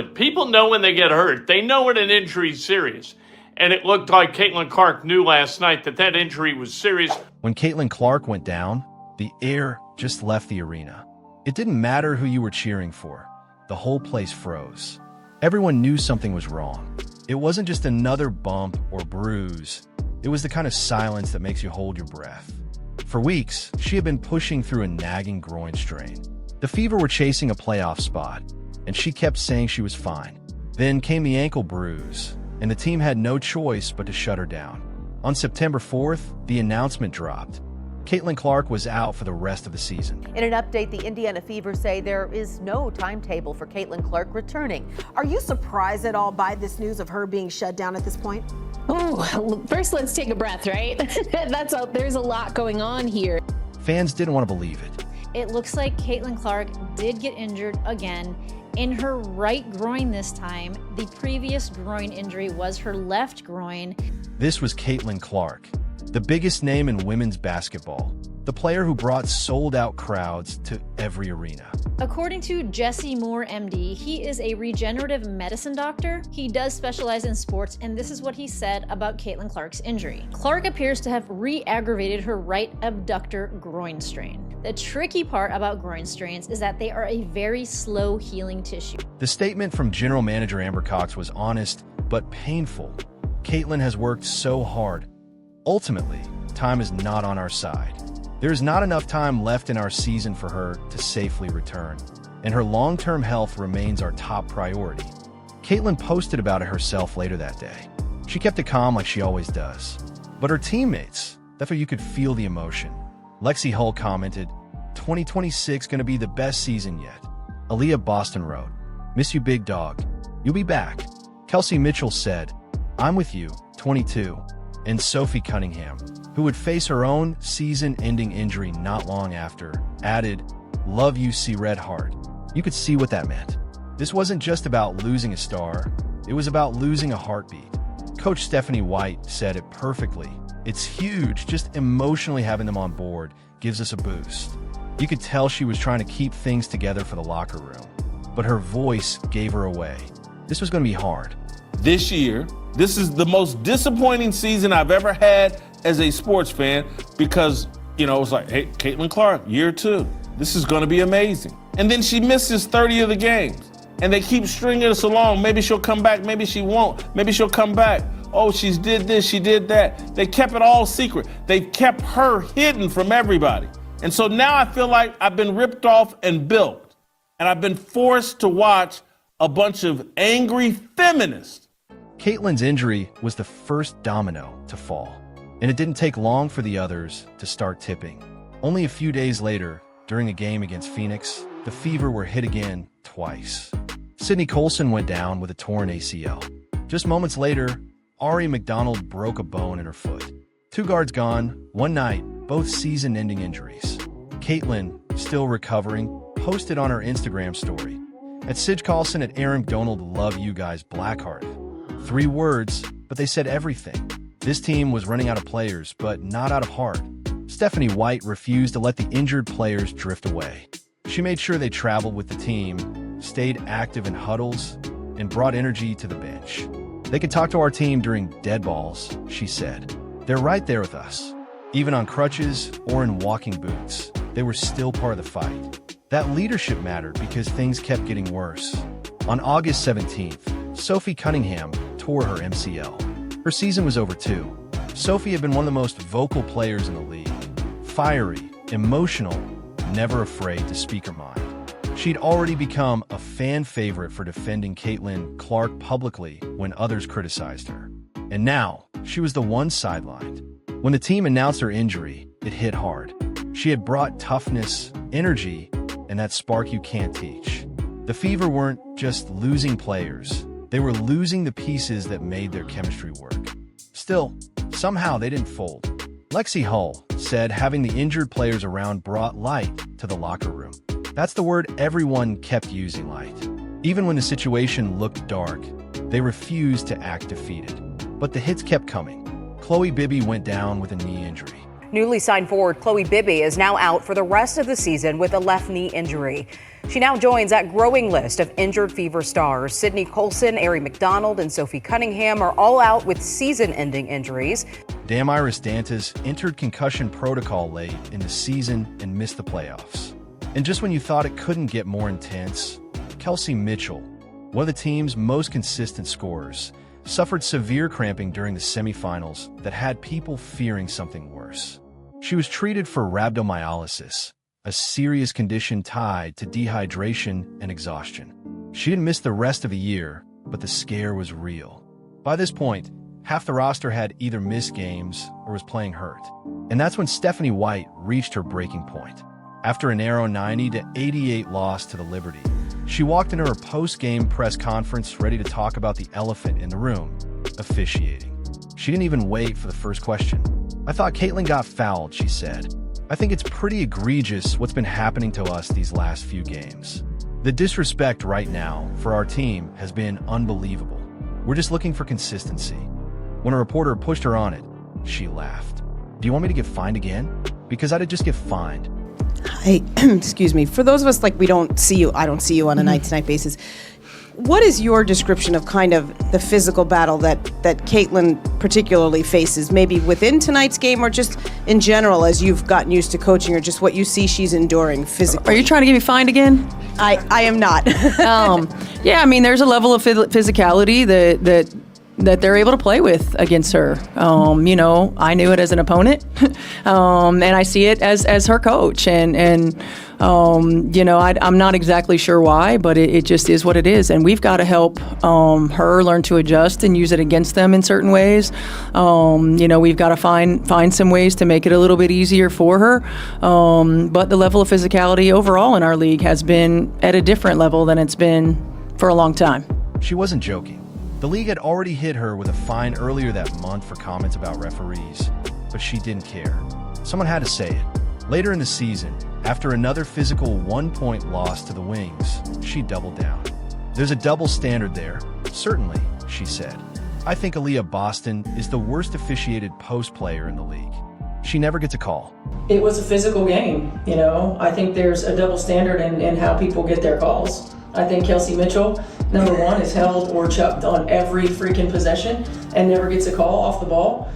People know when they get hurt. They know when an injury is serious. And it looked like Caitlin Clark knew last night that that injury was serious. When Caitlin Clark went down, the air just left the arena. It didn't matter who you were cheering for. The whole place froze. Everyone knew something was wrong. It wasn't just another bump or bruise. It was the kind of silence that makes you hold your breath. For weeks, she had been pushing through a nagging groin strain. The Fever were chasing a playoff spot, and she kept saying she was fine. Then came the ankle bruise, and the team had no choice but to shut her down. On September 4th, the announcement dropped. Caitlin Clark was out for the rest of the season. In an update, the Indiana Fever say there is no timetable for Caitlin Clark returning. Are you surprised at all by this news of her being shut down at this point? Oh, first let's take a breath, right? There's a lot going on here. Fans didn't want to believe it. It looks like Caitlin Clark did get injured again in her right groin this time. The previous groin injury was her left groin. This was Caitlin Clark, the biggest name in women's basketball, the player who brought sold-out crowds to every arena. According to Jesse Moore, MD, he is a regenerative medicine doctor. He does specialize in sports, and this is what he said about Caitlin Clark's injury. Clark appears to have re-aggravated her right abductor groin strain. The tricky part about groin strains is that they are a very slow healing tissue. The statement from General Manager Amber Cox was honest, but painful. Caitlin has worked so hard. Ultimately, time is not on our side. There is not enough time left in our season for her to safely return, and her long-term health remains our top priority. Caitlin posted about it herself later that day. She kept it calm like she always does. But her teammates, that's where you could feel the emotion. Lexi Hull commented, 2026 gonna be the best season yet. Aaliyah Boston wrote, miss you big dog. You'll be back. Kelsey Mitchell said, I'm with you, 22. And Sophie Cunningham, who would face her own season-ending injury not long after, added, love you, see red heart. You could see what that meant. This wasn't just about losing a star, it was about losing a heartbeat. Coach Stephanie White said it perfectly. It's huge, just emotionally having them on board gives us a boost. You could tell she was trying to keep things together for the locker room, but her voice gave her away. This was going to be hard. This year, this is the most disappointing season I've ever had as a sports fan because, it was like, hey, Caitlin Clark, year 2. This is going to be amazing. And then she misses 30 of the games. And they keep stringing us along. Maybe she'll come back. Maybe she won't. Maybe she'll come back. Oh, she's did this. She did that. They kept it all secret. They kept her hidden from everybody. And so now I feel like I've been ripped off and bilked. And I've been forced to watch a bunch of angry feminists. Caitlin's injury was the first domino to fall, and it didn't take long for the others to start tipping. Only a few days later, during a game against Phoenix, the Fever were hit again twice. Sydney Colson went down with a torn ACL. Just moments later, Ari McDonald broke a bone in her foot. 2 guards gone, one night, both season-ending injuries. Caitlin, still recovering, posted on her Instagram story. At Sidge Carlson at Aaron McDonald, love you guys, Blackheart. 3 words, but they said everything. This team was running out of players, but not out of heart. Stephanie White refused to let the injured players drift away. She made sure they traveled with the team, stayed active in huddles, and brought energy to the bench. They could talk to our team during dead balls, she said. They're right there with us. Even on crutches or in walking boots, they were still part of the fight. That leadership mattered because things kept getting worse. On August 17th, Sophie Cunningham tore her MCL. Her season was over too. Sophie had been one of the most vocal players in the league. Fiery, emotional, never afraid to speak her mind. She'd already become a fan favorite for defending Caitlin Clark publicly when others criticized her. And now, she was the one sidelined. When the team announced her injury, it hit hard. She had brought toughness, energy, and that spark you can't teach. The Fever weren't just losing players. They were losing the pieces that made their chemistry work. Still, somehow they didn't fold. Lexi Hull said having the injured players around brought light to the locker room. That's the word everyone kept using, light. Even when the situation looked dark, they refused to act defeated. But the hits kept coming. Chloe Bibby went down with a knee injury. Newly signed forward Chloe Bibby is now out for the rest of the season with a left knee injury. She now joins that growing list of injured Fever stars. Sydney Colson, Arie McDonald, and Sophie Cunningham are all out with season-ending injuries. Damaris Dantas entered concussion protocol late in the season and missed the playoffs. And just when you thought it couldn't get more intense, Kelsey Mitchell, one of the team's most consistent scorers, suffered severe cramping during the semifinals that had people fearing something worse. She was treated for rhabdomyolysis, a serious condition tied to dehydration and exhaustion. She didn't miss the rest of the year, but the scare was real. By this point, half the roster had either missed games or was playing hurt. And that's when Stephanie White reached her breaking point. After a narrow 90-88 loss to the Liberty, she walked into her post-game press conference ready to talk about the elephant in the room, officiating. She didn't even wait for the first question. "I thought Caitlin got fouled," she said. "I think it's pretty egregious what's been happening to us these last few games. The disrespect right now for our team has been unbelievable. We're just looking for consistency." When a reporter pushed her on it, she laughed. "Do you want me to get fined again? Because I'd just get fined." Excuse me. For those of us, we don't see you, I don't see you on a night-to-night basis. What is your description of kind of the physical battle that Caitlin particularly faces, maybe within tonight's game or just in general as you've gotten used to coaching, or just what you see she's enduring physically? Are you trying to get me fined again? I am not. Yeah, I mean, there's a level of physicality that they're able to play with against her. I knew it as an opponent, and I see it as her coach. I'm not exactly sure why, but it just is what it is. And we've got to help her learn to adjust and use it against them in certain ways. We've got to find some ways to make it a little bit easier for her. But the level of physicality overall in our league has been at a different level than it's been for a long time. She wasn't joking. The league had already hit her with a fine earlier that month for comments about referees, but she didn't care. Someone had to say it. Later in the season, after another physical 1-point loss to the Wings, she doubled down. "There's a double standard there, certainly," she said. "I think Aaliyah Boston is the worst officiated post player in the league. She never gets a call." It was a physical game, I think there's a double standard in how people get their calls. I think Kelsey Mitchell, number one, is held or chucked on every freaking possession and never gets a call off the ball.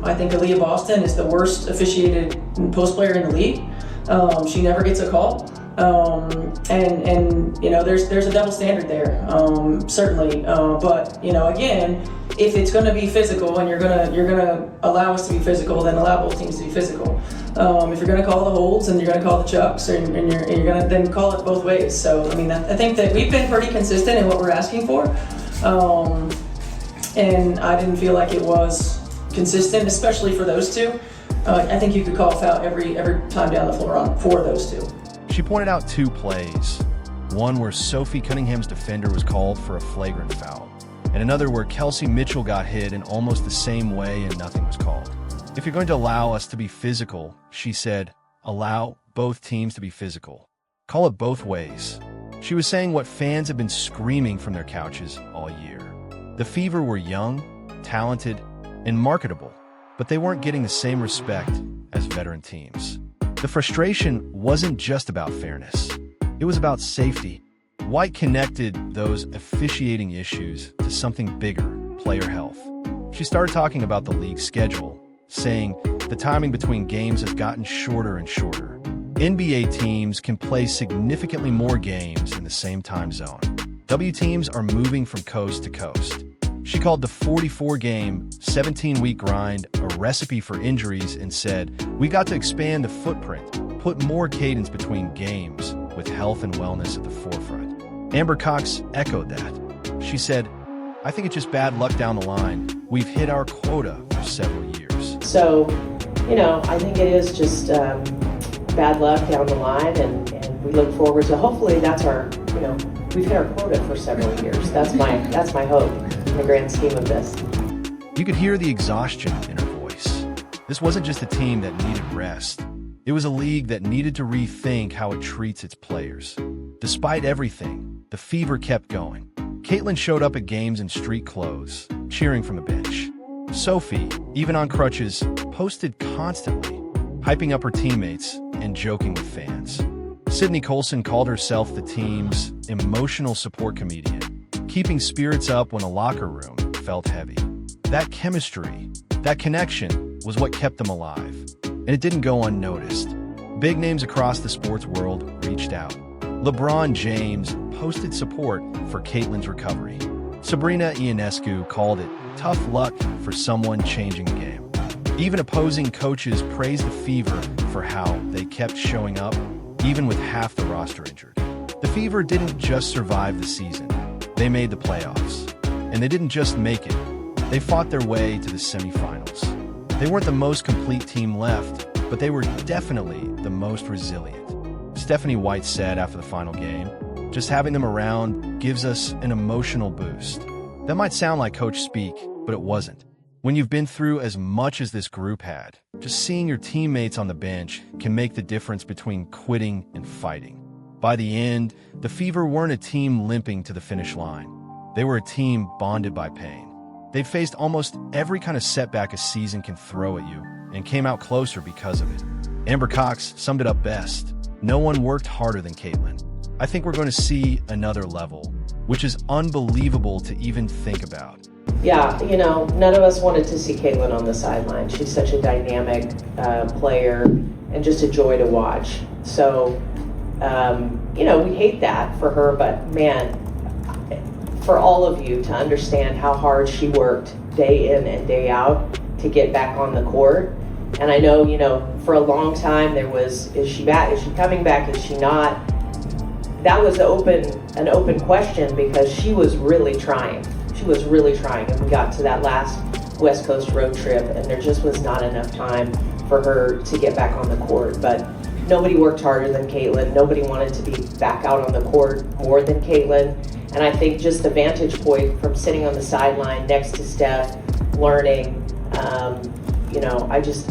I think Aaliyah Boston is the worst officiated post player in the league. She never gets a call. There's a double standard there, certainly. But again, if it's going to be physical and you're gonna allow us to be physical, then allow both teams to be physical. If you're going to call the holds and you're going to call the chucks, and you're going to then call it both ways. So I think that we've been pretty consistent in what we're asking for, and I didn't feel like it was consistent, especially for those two. I think you could call a foul every time down the floor for those two. She pointed out 2 plays, one where Sophie Cunningham's defender was called for a flagrant foul, and another where Kelsey Mitchell got hit in almost the same way and nothing was called. "If you're going to allow us to be physical," she said, "allow both teams to be physical. Call it both ways." She was saying what fans have been screaming from their couches all year. The Fever were young, talented, and marketable, but they weren't getting the same respect as veteran teams. The frustration wasn't just about fairness. It was about safety. White connected those officiating issues to something bigger, player health. She started talking about the league's schedule, saying the timing between games has gotten shorter and shorter. NBA teams can play significantly more games in the same time zone. W teams are moving from coast to coast. She called the 44-game, 17-week grind a recipe for injuries and said, "We got to expand the footprint, put more cadence between games with health and wellness at the forefront." Amber Cox echoed that. She said, "I think it's just bad luck down the line. We've hit our quota for several years." So, I think it is just bad luck down the line, and we look forward to, hopefully that's our, we've hit our quota for several years. That's my hope in the grand scheme of this. You could hear the exhaustion in her voice. This wasn't just a team that needed rest. It was a league that needed to rethink how it treats its players. Despite everything, the Fever kept going. Caitlin showed up at games in street clothes, cheering from the bench. Sophie, even on crutches, posted constantly, hyping up her teammates and joking with fans. Sydney Colson called herself the team's emotional support comedian, keeping spirits up when a locker room felt heavy. That chemistry, that connection, was what kept them alive. And it didn't go unnoticed. Big names across the sports world reached out. LeBron James posted support for Caitlin's recovery. Sabrina Ionescu called it tough luck for someone changing the game. Even opposing coaches praised the Fever for how they kept showing up, even with half the roster injured. The Fever didn't just survive the season, they made the playoffs. And they didn't just make it, they fought their way to the semifinals. They weren't the most complete team left, but they were definitely the most resilient. Stephanie White said after the final game, "Just having them around gives us an emotional boost." That might sound like coach speak, but it wasn't. When you've been through as much as this group had, just seeing your teammates on the bench can make the difference between quitting and fighting. By the end, the Fever weren't a team limping to the finish line. They were a team bonded by pain. They faced almost every kind of setback a season can throw at you and came out closer because of it. Amber Cox summed it up best. No one worked harder than Caitlin. I think we're going to see another level, which is unbelievable to even think about. Yeah, none of us wanted to see Caitlin on the sideline. She's such a dynamic player and just a joy to watch. So, we hate that for her, but man, for all of you to understand how hard she worked day in and day out to get back on the court. And I know, for a long time there was, is she back? Is she coming back? Is she not? That was an open question because she was really trying. She was really trying. And we got to that last West Coast road trip and there just was not enough time for her to get back on the court. But nobody worked harder than Caitlin. Nobody wanted to be back out on the court more than Caitlin. And I think just the vantage point from sitting on the sideline next to Steph, learning,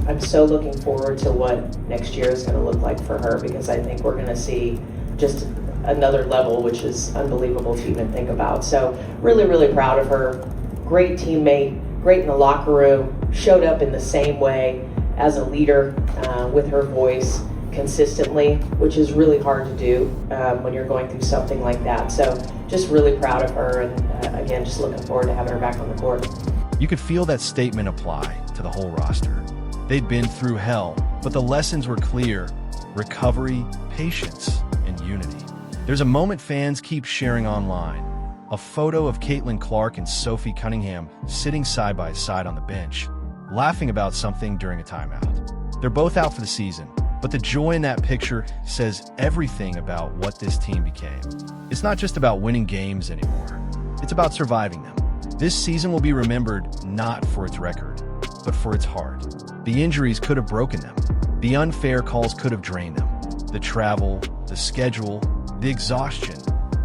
I'm so looking forward to what next year is going to look like for her because I think we're going to see just another level, which is unbelievable to even think about. So really, really proud of her. Great teammate, great in the locker room, showed up in the same way as a leader with her voice consistently, which is really hard to do when you're going through something like that. So just really proud of her and again, just looking forward to having her back on the court. You could feel that statement apply to the whole roster. They'd been through hell, but the lessons were clear: recovery, patience, and unity. There's a moment fans keep sharing online. A photo of Caitlin Clark and Sophie Cunningham sitting side by side on the bench, laughing about something during a timeout. They're both out for the season, but the joy in that picture says everything about what this team became. It's not just about winning games anymore. It's about surviving them. This season will be remembered not for its record, but for its heart. The injuries could have broken them. The unfair calls could have drained them. The travel, the schedule, the exhaustion,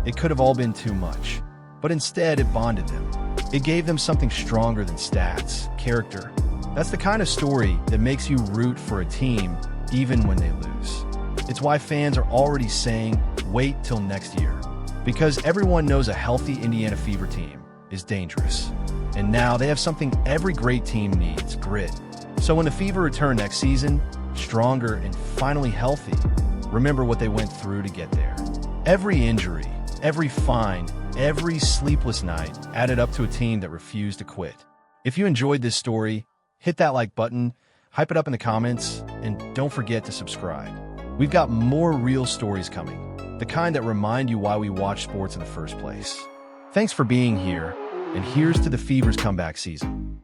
it could have all been too much. But instead, it bonded them. It gave them something stronger than stats, character. That's the kind of story that makes you root for a team even when they lose. It's why fans are already saying, wait till next year. Because everyone knows a healthy Indiana Fever team is dangerous. And now they have something every great team needs: grit. So when the Fever return next season, stronger and finally healthy, remember what they went through to get there. Every injury, every fine, every sleepless night added up to a team that refused to quit. If you enjoyed this story, hit that like button, hype it up in the comments, and don't forget to subscribe. We've got more real stories coming, the kind that remind you why we watch sports in the first place. Thanks for being here, and here's to the Fever's comeback season.